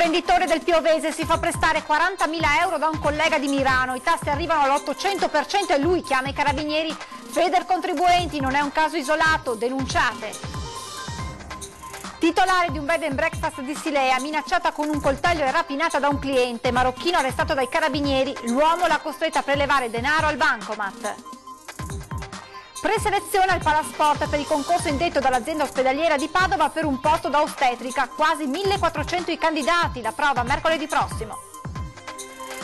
L'imprenditore del Piovese si fa prestare 40.000 euro da un collega di Milano, i tassi arrivano all'800% e lui chiama i carabinieri. Federcontribuenti, non è un caso isolato, denunciate. Titolare di un bed and breakfast di Silea, minacciata con un coltello e rapinata da un cliente, marocchino arrestato dai carabinieri, l'uomo l'ha costretta a prelevare denaro al bancomat. Preselezione al Palasport per il concorso indetto dall'azienda ospedaliera di Padova per un posto da ostetrica, quasi 1.400 i candidati, la prova mercoledì prossimo.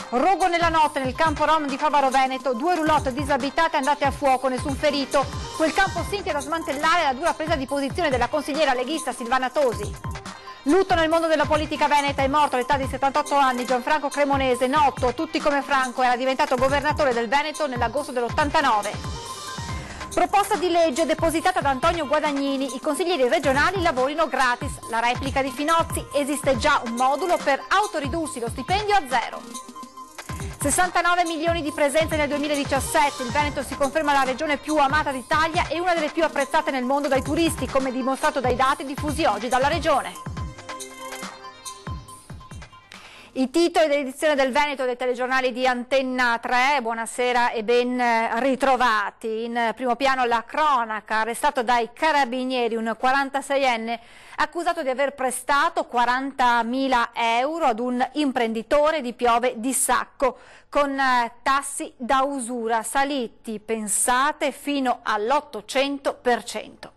Rogo nella notte nel campo Rom di Favaro Veneto, 2 roulotte disabilitate andate a fuoco, nessun ferito. Quel campo Sinti è da smantellare la dura presa di posizione della consigliera leghista Silvana Tosi. Lutto nel mondo della politica veneta, è morto all'età di 78 anni Gianfranco Cremonese, noto tutti come Franco, era diventato governatore del Veneto nell'agosto dell'89. Proposta di legge depositata da Antonio Guadagnini, i consiglieri regionali lavorino gratis, la replica di Finozzi, esiste già un modulo per autoridursi lo stipendio a zero. 69 milioni di presenze nel 2017, il Veneto si conferma la regione più amata d'Italia e una delle più apprezzate nel mondo dai turisti, come dimostrato dai dati diffusi oggi dalla regione. I titoli dell'edizione del Veneto dei telegiornali di Antenna 3, buonasera e ben ritrovati. In primo piano la cronaca, arrestato dai carabinieri un 46enne accusato di aver prestato 40.000 euro ad un imprenditore di Piove di Sacco con tassi da usura saliti, pensate, fino all'800%.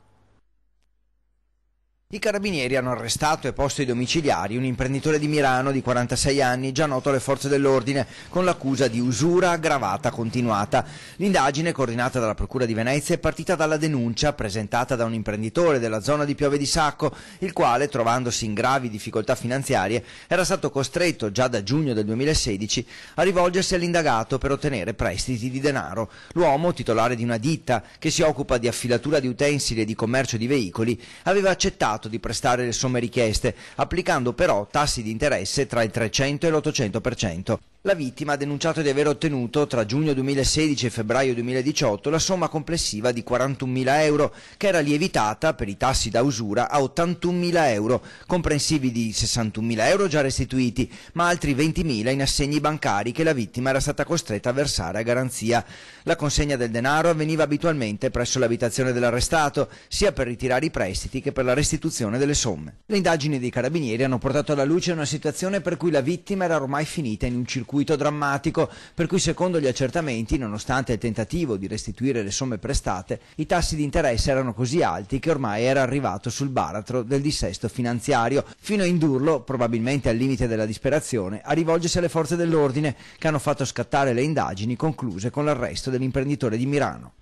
I carabinieri hanno arrestato e posto ai domiciliari un imprenditore di Milano di 46 anni, già noto alle forze dell'ordine, con l'accusa di usura aggravata continuata. L'indagine, coordinata dalla Procura di Venezia, è partita dalla denuncia presentata da un imprenditore della zona di Piove di Sacco, il quale, trovandosi in gravi difficoltà finanziarie, era stato costretto già da giugno del 2016 a rivolgersi all'indagato per ottenere prestiti di denaro. L'uomo, titolare di una ditta che si occupa di affilatura di utensili e di commercio di veicoli, aveva accettato di prestare le somme richieste, applicando però tassi di interesse tra il 300 e l'800%. La vittima ha denunciato di aver ottenuto tra giugno 2016 e febbraio 2018 la somma complessiva di 41.000 euro, che era lievitata per i tassi da usura a 81.000 euro, comprensivi di 61.000 euro già restituiti, ma altri 20.000 in assegni bancari che la vittima era stata costretta a versare a garanzia. La consegna del denaro avveniva abitualmente presso l'abitazione dell'arrestato, sia per ritirare i prestiti che per la restituzione delle somme. Le indagini dei carabinieri hanno portato alla luce una situazione per cui la vittima era ormai finita in un circuito drammatico, per cui secondo gli accertamenti, nonostante il tentativo di restituire le somme prestate, i tassi di interesse erano così alti che ormai era arrivato sul baratro del dissesto finanziario, fino a indurlo, probabilmente al limite della disperazione, a rivolgersi alle forze dell'ordine, che hanno fatto scattare le indagini concluse con l'arresto dell'imprenditore di Milano.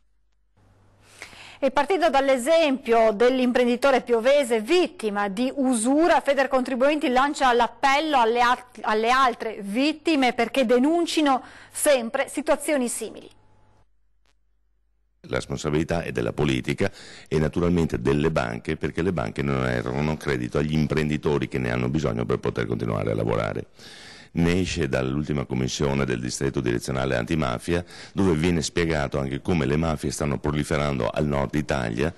E partendo dall'esempio dell'imprenditore piovese vittima di usura, Federcontribuenti lancia l'appello alle altre vittime perché denuncino sempre situazioni simili. La responsabilità è della politica e naturalmente delle banche, perché le banche non erano credito agli imprenditori che ne hanno bisogno per poter continuare a lavorare. Ne esce dall'ultima commissione del distretto direzionale antimafia, dove viene spiegato anche come le mafie stanno proliferando al nord Italia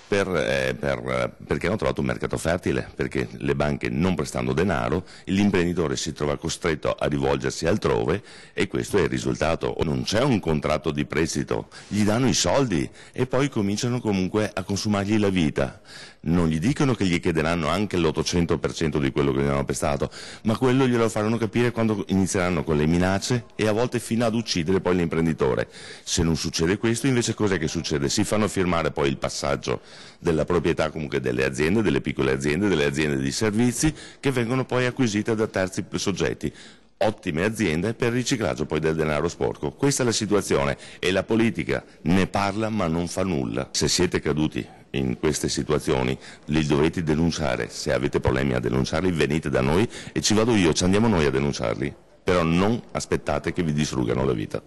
perché hanno trovato un mercato fertile, perché le banche non prestando denaro, l'imprenditore si trova costretto a rivolgersi altrove e questo è il risultato. Non c'è un contratto di prestito, gli danno i soldi e poi cominciano comunque a consumargli la vita. Non gli dicono che gli chiederanno anche l'800% di quello che gli hanno prestato, ma quello glielo faranno capire quando inizieranno con le minacce e a volte fino ad uccidere poi l'imprenditore. Se non succede questo, invece cos'è che succede? Si fanno firmare poi il passaggio della proprietà comunque delle aziende, delle piccole aziende, delle aziende di servizi, che vengono poi acquisite da terzi soggetti. Ottime aziende per il riciclaggio poi del denaro sporco. Questa è la situazione e la politica ne parla ma non fa nulla. Se siete caduti in queste situazioni li dovete denunciare, se avete problemi a denunciarli venite da noi e ci vado io, ci andiamo noi a denunciarli, però non aspettate che vi distrugano la vita.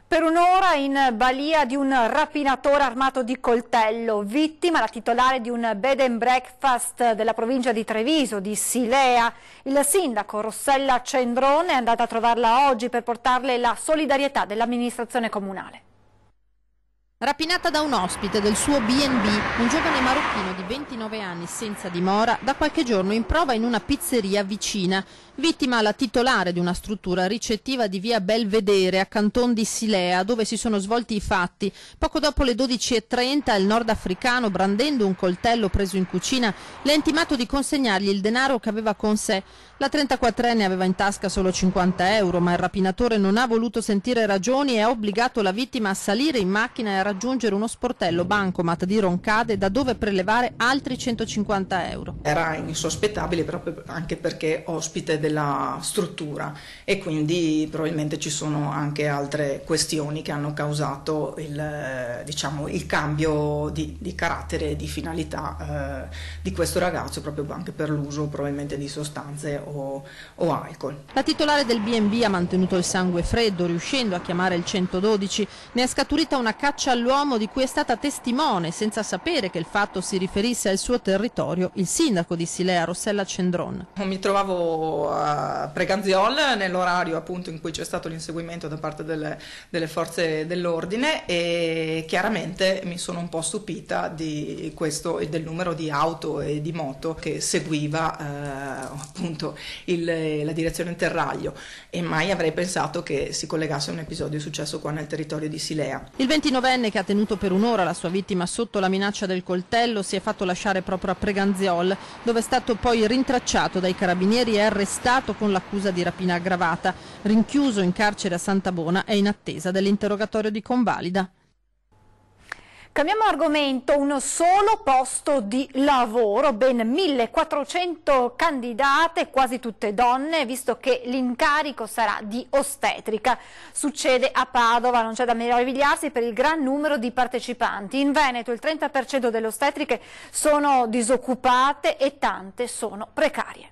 Per un'ora in balia di un rapinatore armato di coltello, vittima la titolare di un bed and breakfast della provincia di Treviso, di Silea. Il sindaco Rossella Cendrone è andata a trovarla oggi per portarle la solidarietà dell'amministrazione comunale. Rapinata da un ospite del suo B&B, un giovane marocchino di 29 anni senza dimora, da qualche giorno in prova in una pizzeria vicina. Vittima la titolare di una struttura ricettiva di via Belvedere a Canton di Silea, dove si sono svolti i fatti. Poco dopo le 12:30 il nordafricano, brandendo un coltello preso in cucina, le ha intimato di consegnargli il denaro che aveva con sé. La 34enne aveva in tasca solo 50 euro, ma il rapinatore non ha voluto sentire ragioni e ha obbligato la vittima a salire in macchina e a raggiungere uno sportello bancomat di Roncade da dove prelevare altri 150 euro. Era insospettabile proprio anche perché ospite della struttura e quindi probabilmente ci sono anche altre questioni che hanno causato il cambio di carattere e di finalità di questo ragazzo, proprio anche per l'uso probabilmente di sostanze o alcol. La titolare del B&B ha mantenuto il sangue freddo, riuscendo a chiamare il 112. Ne è scaturita una caccia all'uomo di cui è stata testimone, senza sapere che il fatto si riferisse al suo territorio, il sindaco di Silea, Rossella Cendron. Mi trovavo a Preganziol nell'orario appunto in cui c'è stato l'inseguimento da parte delle forze dell'ordine e chiaramente mi sono un po' stupita di questo e del numero di auto e di moto che seguiva appunto la direzione Interraglio, e mai avrei pensato che si collegasse a un episodio successo qua nel territorio di Silea. Il 29enne, che ha tenuto per un'ora la sua vittima sotto la minaccia del coltello, si è fatto lasciare proprio a Preganziol, dove è stato poi rintracciato dai carabinieri e arrestato con l'accusa di rapina aggravata. Rinchiuso in carcere a Santabona, è in attesa dell'interrogatorio di convalida. Cambiamo argomento, un solo posto di lavoro, ben 1400 candidate, quasi tutte donne, visto che l'incarico sarà di ostetrica. Succede a Padova, non c'è da meravigliarsi per il gran numero di partecipanti. In Veneto il 30% delle ostetriche sono disoccupate e tante sono precarie.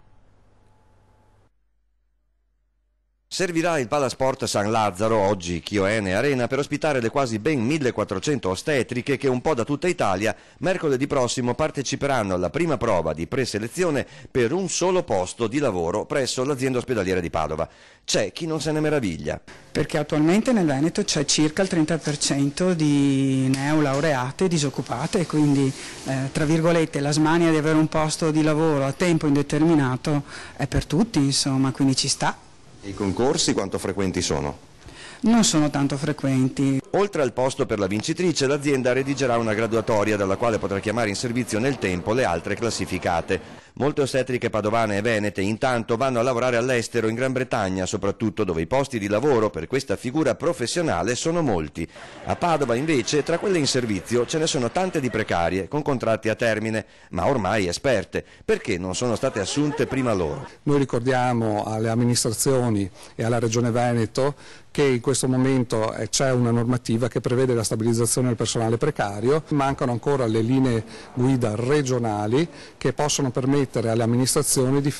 Servirà il Palasport San Lazzaro, oggi Chioene Arena, per ospitare le quasi ben 1400 ostetriche che un po' da tutta Italia mercoledì prossimo parteciperanno alla prima prova di preselezione per un solo posto di lavoro presso l'azienda ospedaliera di Padova. C'è chi non se ne meraviglia. Perché attualmente nel Veneto c'è circa il 30% di neolaureate disoccupate e quindi, tra virgolette, la smania di avere un posto di lavoro a tempo indeterminato è per tutti, insomma, quindi ci sta. I concorsi quanto frequenti sono? Non sono tanto frequenti. Oltre al posto per la vincitrice, l'azienda redigerà una graduatoria dalla quale potrà chiamare in servizio nel tempo le altre classificate. Molte ostetriche padovane e venete intanto vanno a lavorare all'estero, in Gran Bretagna soprattutto, dove i posti di lavoro per questa figura professionale sono molti. A Padova invece, tra quelle in servizio, ce ne sono tante di precarie, con contratti a termine, ma ormai esperte, perché non sono state assunte prima loro. Noi ricordiamo alle amministrazioni e alla Regione Veneto che in questo momento c'è una normativa che prevede la stabilizzazione del personale precario, mancano ancora le linee guida regionali che possono permettere alle amministrazioni di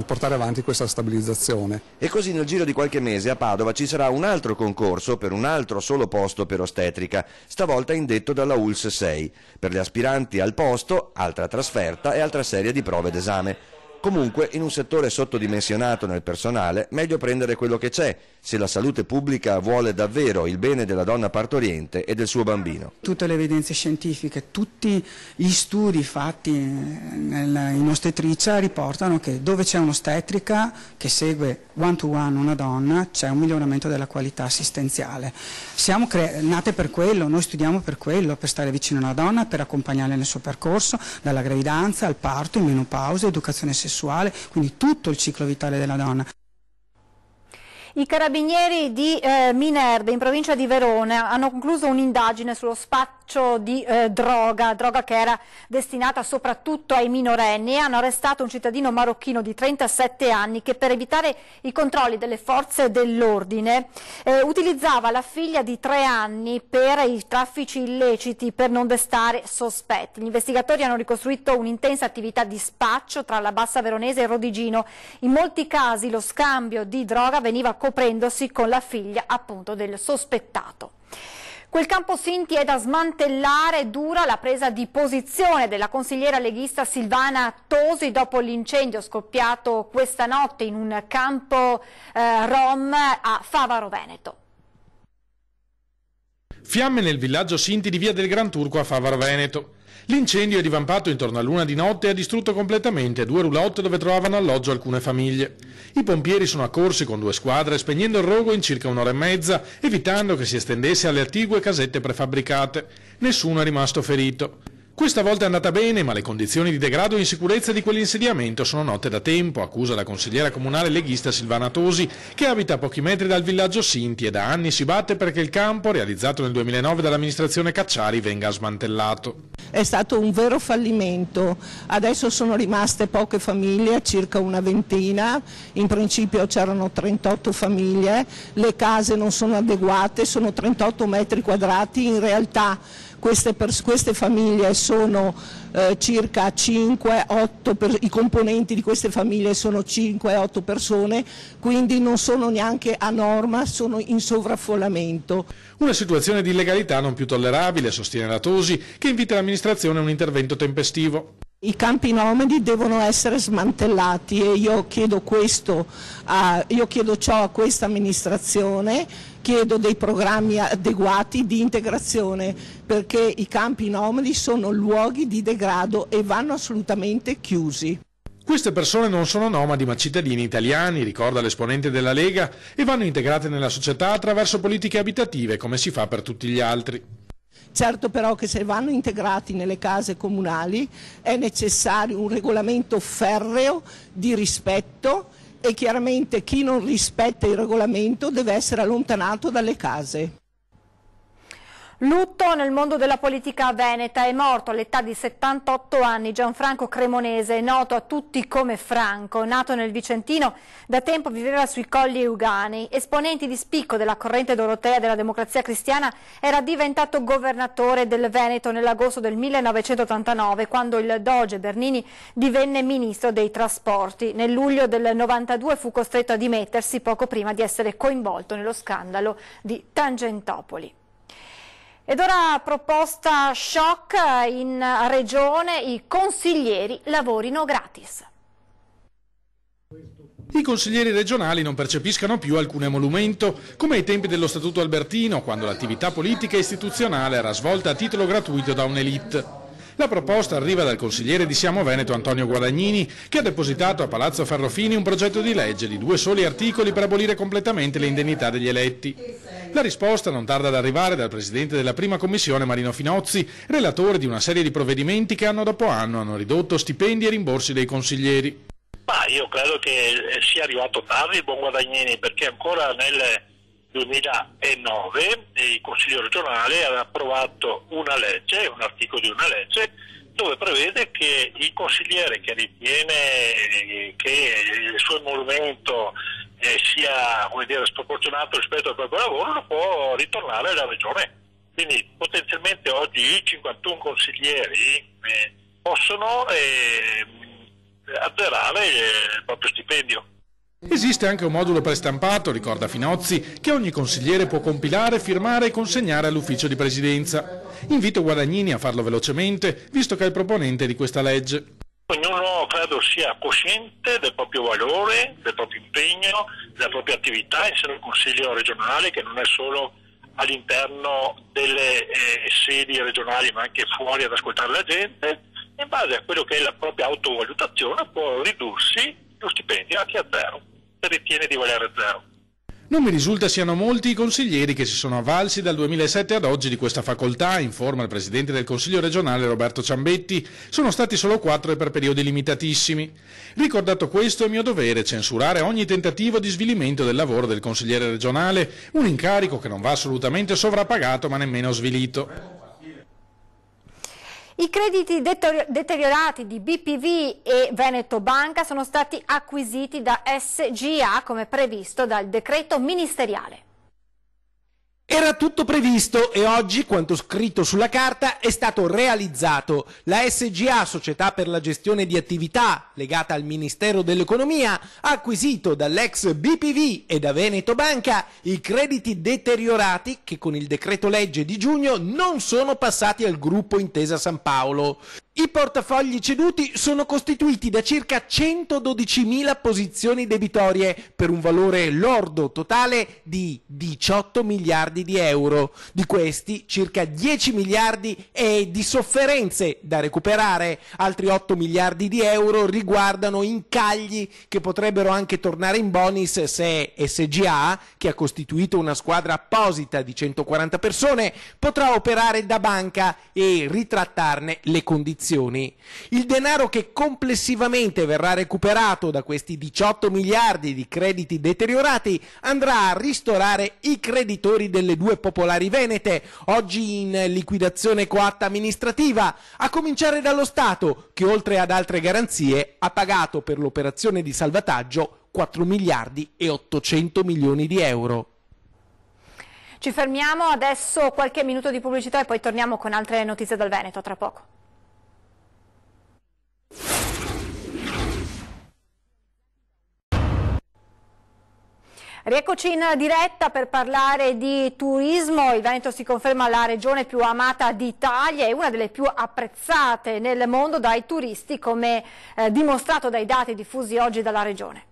portare avanti questa stabilizzazione. E così nel giro di qualche mese a Padova ci sarà un altro concorso per un altro solo posto per ostetrica, stavolta indetto dalla ULSS 6. Per gli aspiranti al posto, altra trasferta e altra serie di prove d'esame. Comunque, in un settore sottodimensionato nel personale, meglio prendere quello che c'è, se la salute pubblica vuole davvero il bene della donna partoriente e del suo bambino. Tutte le evidenze scientifiche, tutti gli studi fatti in ostetricia riportano che dove c'è un'ostetrica che segue one to one una donna, c'è un miglioramento della qualità assistenziale. Siamo nate per quello, noi studiamo per quello, per stare vicino alla donna, per accompagnarla nel suo percorso, dalla gravidanza al parto, in menopausa, educazione sessuale, quindi tutto il ciclo vitale della donna. I carabinieri di Minerve, in provincia di Verona, hanno concluso un'indagine sullo spaccio di droga che era destinata soprattutto ai minorenni, e hanno arrestato un cittadino marocchino di 37 anni che, per evitare i controlli delle forze dell'ordine, utilizzava la figlia di 3 anni per i traffici illeciti, per non destare sospetti. Gli investigatori hanno ricostruito un'intensa attività di spaccio tra la Bassa Veronese e il Rodigino. In molti casi lo scambio di droga veniva coprendosi con la figlia appunto del sospettato. Quel camposinti è da smantellare, dura la presa di posizione della consigliera leghista Silvana Tosi dopo l'incendio scoppiato questa notte in un campo rom a Favaro Veneto. Fiamme nel villaggio Sinti di via del Gran Turco a Favaro Veneto. L'incendio è divampato intorno all'1 di notte e ha distrutto completamente 2 roulotte dove trovavano alloggio alcune famiglie. I pompieri sono accorsi con 2 squadre spegnendo il rogo in circa un'ora e mezza, evitando che si estendesse alle attigue casette prefabbricate. Nessuno è rimasto ferito. Questa volta è andata bene, ma le condizioni di degrado e insicurezza di quell'insediamento sono note da tempo, accusa la consigliera comunale leghista Silvana Tosi, che abita a pochi metri dal villaggio Sinti e da anni si batte perché il campo, realizzato nel 2009 dall'amministrazione Cacciari, venga smantellato. È stato un vero fallimento, adesso sono rimaste poche famiglie, circa una ventina, in principio c'erano 38 famiglie, le case non sono adeguate, sono 38 metri quadrati, in realtà queste famiglie sono circa 5-8, i componenti di queste famiglie sono 5-8 persone, quindi non sono neanche a norma, sono in sovraffollamento. Una situazione di illegalità non più tollerabile, sostiene la Tosi, che invita l'amministrazione a un intervento tempestivo. I campi nomadi devono essere smantellati e io chiedo ciò a questa amministrazione, chiedo dei programmi adeguati di integrazione perché i campi nomadi sono luoghi di degrado e vanno assolutamente chiusi. Queste persone non sono nomadi ma cittadini italiani, ricorda l'esponente della Lega, e vanno integrate nella società attraverso politiche abitative come si fa per tutti gli altri. Certo però che se vanno integrati nelle case comunali è necessario un regolamento ferreo di rispetto e chiaramente chi non rispetta il regolamento deve essere allontanato dalle case. Lutto nel mondo della politica veneta. È morto all'età di 78 anni Gianfranco Cremonese, noto a tutti come Franco. Nato nel Vicentino, da tempo viveva sui Colli Euganei. Esponente di spicco della corrente dorotea della Democrazia Cristiana, era diventato governatore del Veneto nell'agosto del 1989, quando il doge Bernini divenne ministro dei trasporti. Nel luglio del 92 fu costretto a dimettersi poco prima di essere coinvolto nello scandalo di Tangentopoli. Ed ora proposta shock in regione, i consiglieri lavorino gratis. I consiglieri regionali non percepiscano più alcun emolumento, come ai tempi dello Statuto Albertino, quando l'attività politica e istituzionale era svolta a titolo gratuito da un'elite. La proposta arriva dal consigliere di Siamo Veneto Antonio Guadagnini, che ha depositato a Palazzo Ferrofini un progetto di legge di 2 soli articoli per abolire completamente le indennità degli eletti. La risposta non tarda ad arrivare dal presidente della prima commissione Marino Finozzi, relatore di una serie di provvedimenti che anno dopo anno hanno ridotto stipendi e rimborsi dei consiglieri. Ma io credo che sia arrivato tardi il buon Guadagnini, perché ancora nel 2009 il Consiglio regionale aveva approvato una legge, un articolo di una legge, dove prevede che il consigliere che ritiene che il suo emolumento sia, come dire, sproporzionato rispetto al proprio lavoro, lo può ritornare alla regione. Quindi potenzialmente oggi i 51 consiglieri possono azzerare il proprio stipendio. Esiste anche un modulo prestampato, ricorda Finozzi, che ogni consigliere può compilare, firmare e consegnare all'ufficio di presidenza. Invito Guadagnini a farlo velocemente, visto che è il proponente di questa legge. Ognuno credo sia cosciente del proprio valore, del proprio impegno, della propria attività in seno al Consiglio regionale, che non è solo all'interno delle sedi regionali ma anche fuori ad ascoltare la gente. In base a quello che è la propria autovalutazione può ridursi lo stipendio anche a zero, se ritiene di valere zero. Non mi risulta siano molti i consiglieri che si sono avvalsi dal 2007 ad oggi di questa facoltà, informa il presidente del Consiglio regionale Roberto Ciambetti. Sono stati solo 4 e per periodi limitatissimi. Ricordato questo, è mio dovere censurare ogni tentativo di svilimento del lavoro del consigliere regionale, un incarico che non va assolutamente sovrappagato ma nemmeno svilito. I crediti deteriorati di BPV e Veneto Banca sono stati acquisiti da SGA come previsto dal decreto ministeriale. Era tutto previsto e oggi quanto scritto sulla carta è stato realizzato. La SGA, società per la gestione di attività legata al Ministero dell'Economia, ha acquisito dall'ex BPV e da Veneto Banca i crediti deteriorati che con il decreto legge di giugno non sono passati al gruppo Intesa San Paolo. I portafogli ceduti sono costituiti da circa 112.000 posizioni debitorie per un valore lordo totale di 18 miliardi di euro. Di questi circa 10 miliardi è di sofferenze da recuperare, altri 8 miliardi di euro riguardano incagli che potrebbero anche tornare in bonus se SGA, che ha costituito una squadra apposita di 140 persone, potrà operare da banca e ritrattarne le condizioni. Il denaro che complessivamente verrà recuperato da questi 18 miliardi di crediti deteriorati andrà a ristorare i creditori delle due popolari venete, oggi in liquidazione coatta amministrativa, a cominciare dallo Stato, che oltre ad altre garanzie ha pagato per l'operazione di salvataggio 4 miliardi e 800 milioni di euro. Ci fermiamo adesso, qualche minuto di pubblicità e poi torniamo con altre notizie dal Veneto, tra poco. Rieccoci in diretta per parlare di turismo. Il Veneto si conferma la regione più amata d'Italia e una delle più apprezzate nel mondo dai turisti, come dimostrato dai dati diffusi oggi dalla regione.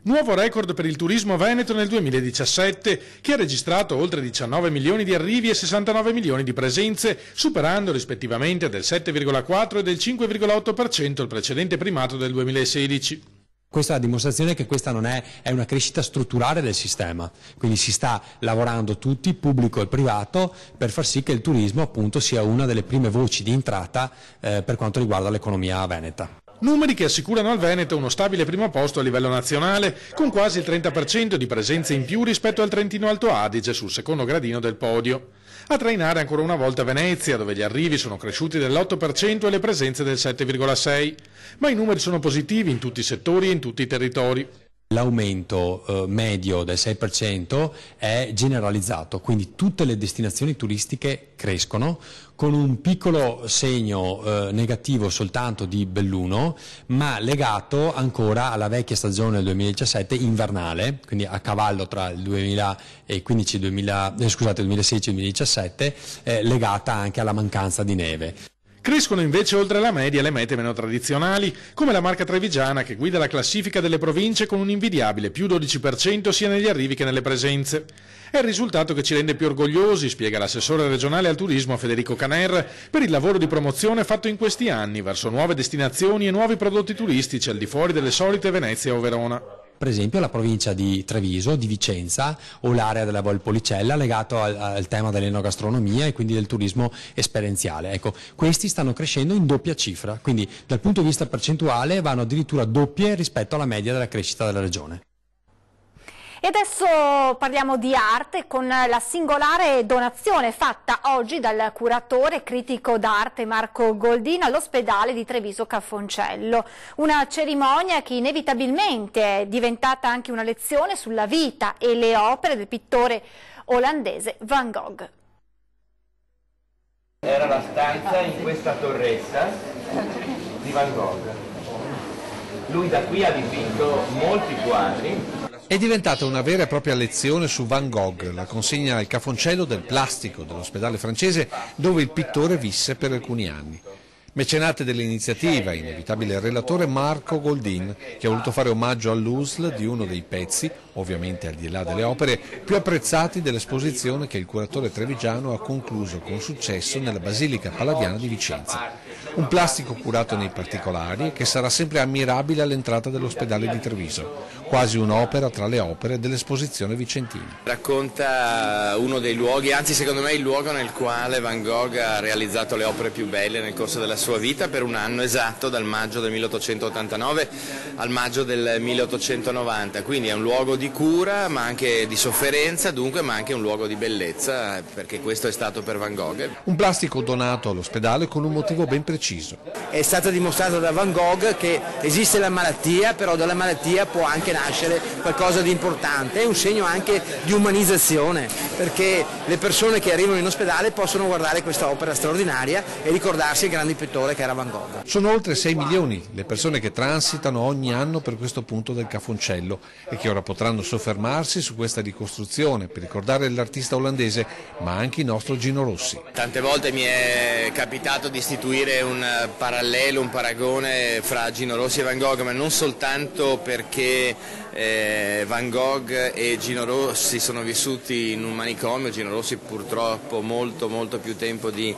Nuovo record per il turismo veneto nel 2017, che ha registrato oltre 19 milioni di arrivi e 69 milioni di presenze, superando rispettivamente del 7,4 e del 5,8% il precedente primato del 2016. Questa è la dimostrazione che questa non è una crescita strutturale del sistema, quindi si sta lavorando tutti, pubblico e privato, per far sì che il turismo appunto sia una delle prime voci di entrata per quanto riguarda l'economia veneta. Numeri che assicurano al Veneto uno stabile primo posto a livello nazionale, con quasi il 30% di presenze in più rispetto al Trentino Alto Adige sul secondo gradino del podio. A trainare ancora una volta Venezia, dove gli arrivi sono cresciuti dell'8% e le presenze del 7,6%. Ma i numeri sono positivi in tutti i settori e in tutti i territori. L'aumento medio del 6% è generalizzato, quindi tutte le destinazioni turistiche crescono, con un piccolo segno negativo soltanto di Belluno, ma legato ancora alla vecchia stagione del 2017 invernale, quindi a cavallo tra il 2016 e il 2017, legata anche alla mancanza di neve. Crescono invece oltre la media le mete meno tradizionali, come la Marca Trevigiana, che guida la classifica delle province con un invidiabile più 12% sia negli arrivi che nelle presenze. È il risultato che ci rende più orgogliosi, spiega l'assessore regionale al turismo Federico Caner, per il lavoro di promozione fatto in questi anni verso nuove destinazioni e nuovi prodotti turistici al di fuori delle solite Venezia o Verona. Per esempio la provincia di Treviso, di Vicenza o l'area della Valpolicella legato al tema dell'enogastronomia e quindi del turismo esperienziale. Ecco, questi stanno crescendo in doppia cifra, quindi dal punto di vista percentuale vanno addirittura doppie rispetto alla media della crescita della regione. E adesso parliamo di arte con la singolare donazione fatta oggi dal curatore critico d'arte Marco Goldin all'ospedale di Treviso Cafoncello. Una cerimonia che inevitabilmente è diventata anche una lezione sulla vita e le opere del pittore olandese Van Gogh. Era la stanza in questa torretta di Van Gogh. Lui da qui ha dipinto molti quadri. È diventata una vera e propria lezione su Van Gogh, la consegna al Cafoncello del Plastico dell'ospedale francese dove il pittore visse per alcuni anni. Mecenate dell'iniziativa, inevitabile relatore Marco Goldin, che ha voluto fare omaggio all'USL di uno dei pezzi, ovviamente al di là delle opere, più apprezzati dell'esposizione che il curatore trevigiano ha concluso con successo nella Basilica Palladiana di Vicenza. Un plastico curato nei particolari che sarà sempre ammirabile all'entrata dell'ospedale di Treviso, quasi un'opera tra le opere dell'esposizione vicentina. Racconta uno dei luoghi, anzi secondo me il luogo nel quale Van Gogh ha realizzato le opere più belle nel corso della sua vita per un anno esatto, dal maggio del 1889 al maggio del 1890, quindi è un luogo di cura ma anche di sofferenza, dunque, ma anche un luogo di bellezza, perché questo è stato per Van Gogh. Un plastico donato all'ospedale con un motivo ben preciso. È stato dimostrato da Van Gogh che esiste la malattia, però dalla malattia può anche nascere qualcosa di importante, è un segno anche di umanizzazione, perché le persone che arrivano in ospedale possono guardare questa opera straordinaria e ricordarsi il grande pittore pittore che era Van Gogh. Sono oltre 6 milioni le persone che transitano ogni anno per questo punto del Cafoncello e che ora potranno soffermarsi su questa ricostruzione per ricordare l'artista olandese, ma anche il nostro Gino Rossi. Tante volte mi è capitato di istituire un parallelo, un paragone fra Gino Rossi e Van Gogh, ma non soltanto perché Van Gogh e Gino Rossi sono vissuti in un manicomio, Gino Rossi purtroppo molto più tempo di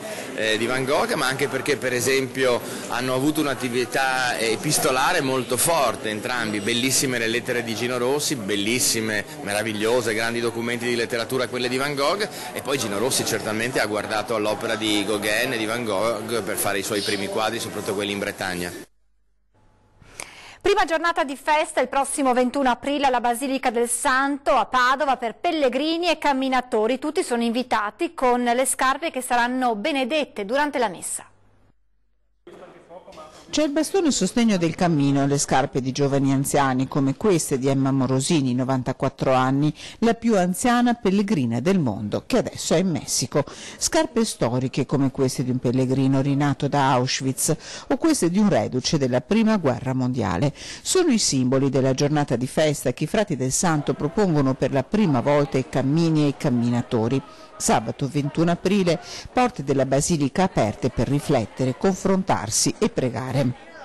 Van Gogh, ma anche perché per esempio hanno avuto un'attività epistolare molto forte entrambi, bellissime le lettere di Gino Rossi, bellissime, meravigliose, grandi documenti di letteratura quelle di Van Gogh, e poi Gino Rossi certamente ha guardato all'opera di Gauguin e di Van Gogh per fare i suoi primi quadri, soprattutto quelli in Bretagna. Prima giornata di festa il prossimo 21 aprile alla Basilica del Santo a Padova per pellegrini e camminatori. Tutti sono invitati con le scarpe che saranno benedette durante la messa. C'è il bastone a sostegno del cammino e le scarpe di giovani anziani come queste di Emma Morosini, 94 anni, la più anziana pellegrina del mondo, che adesso è in Messico. Scarpe storiche come queste di un pellegrino rinato da Auschwitz o queste di un reduce della Prima Guerra Mondiale. Sono i simboli della giornata di festa che i frati del Santo propongono per la prima volta ai cammini e ai camminatori. Sabato 21 aprile, porte della Basilica aperte per riflettere, confrontarsi e pregare.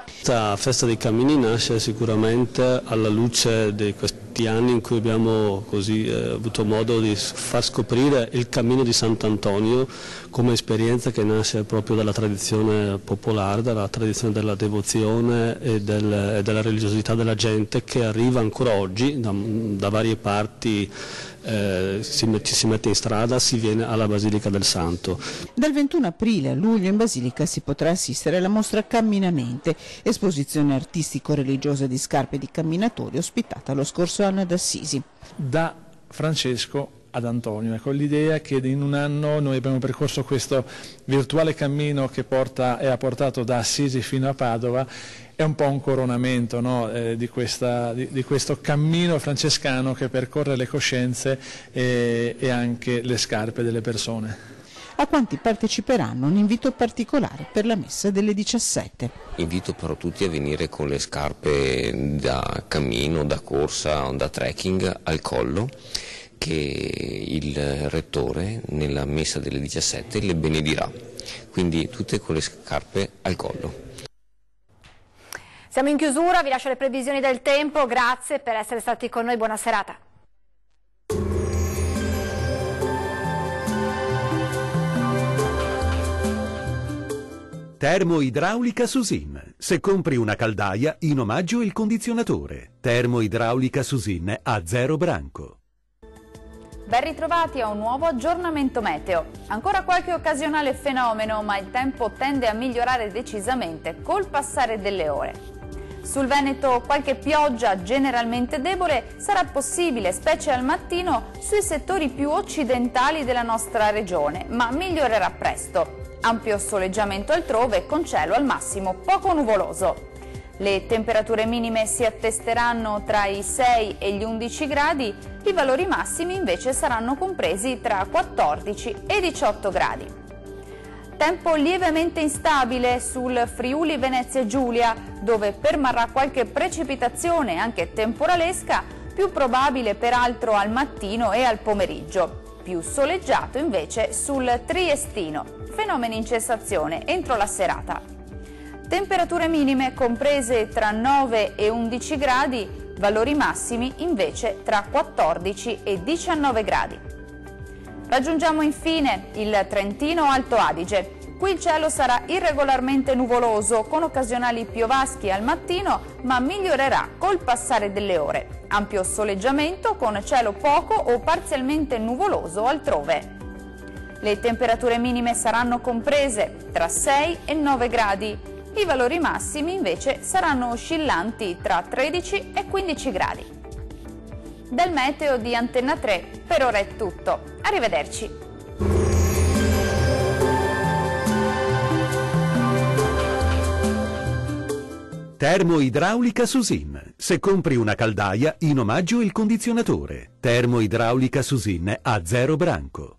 Questa festa dei cammini nasce sicuramente alla luce di questi anni in cui abbiamo avuto modo di far scoprire il cammino di Sant'Antonio come esperienza che nasce proprio dalla tradizione popolare, dalla tradizione della devozione e della religiosità della gente che arriva ancora oggi da varie parti. Ci si mette in strada, si viene alla Basilica del Santo. Dal 21 aprile a luglio in Basilica si potrà assistere alla mostra Camminamente, esposizione artistico-religiosa di scarpe di camminatori ospitata lo scorso anno ad Assisi. Da Francesco ad Antonio, ecco l'idea che in un anno noi abbiamo percorso questo virtuale cammino che ha portato da Assisi fino a Padova. È un po' un coronamento, no? di questo cammino francescano che percorre le coscienze e anche le scarpe delle persone. A quanti parteciperanno un invito particolare per la messa delle 17. Invito però tutti a venire con le scarpe da cammino, da corsa o da trekking al collo, che il rettore nella messa delle 17 le benedirà, quindi tutte con le scarpe al collo. Siamo in chiusura, vi lascio le previsioni del tempo, grazie per essere stati con noi, buona serata. Termoidraulica Susin. Se compri una caldaia, in omaggio il condizionatore. Termoidraulica Susin a 0 branco. Ben ritrovati a un nuovo aggiornamento meteo. Ancora qualche occasionale fenomeno, ma il tempo tende a migliorare decisamente col passare delle ore. Sul Veneto qualche pioggia generalmente debole sarà possibile, specie al mattino, sui settori più occidentali della nostra regione, ma migliorerà presto. Ampio soleggiamento altrove con cielo al massimo poco nuvoloso. Le temperature minime si attesteranno tra i 6 e gli 11 gradi, i valori massimi invece saranno compresi tra 14 e 18 gradi. Tempo lievemente instabile sul Friuli Venezia Giulia, dove permarrà qualche precipitazione anche temporalesca, più probabile peraltro al mattino e al pomeriggio. Più soleggiato invece sul Triestino, fenomeni in cessazione entro la serata. Temperature minime comprese tra 9 e 11 gradi, valori massimi invece tra 14 e 19 gradi. Raggiungiamo infine il Trentino Alto Adige. Qui il cielo sarà irregolarmente nuvoloso con occasionali piovaschi al mattino, ma migliorerà col passare delle ore. Ampio soleggiamento con cielo poco o parzialmente nuvoloso altrove. Le temperature minime saranno comprese tra 6 e 9 gradi. I valori massimi invece saranno oscillanti tra 13 e 15 gradi. Dal meteo di Antenna 3 per ora è tutto. Arrivederci. Termoidraulica Susin. Se compri una caldaia, in omaggio il condizionatore. Termoidraulica Susin a 0 branco.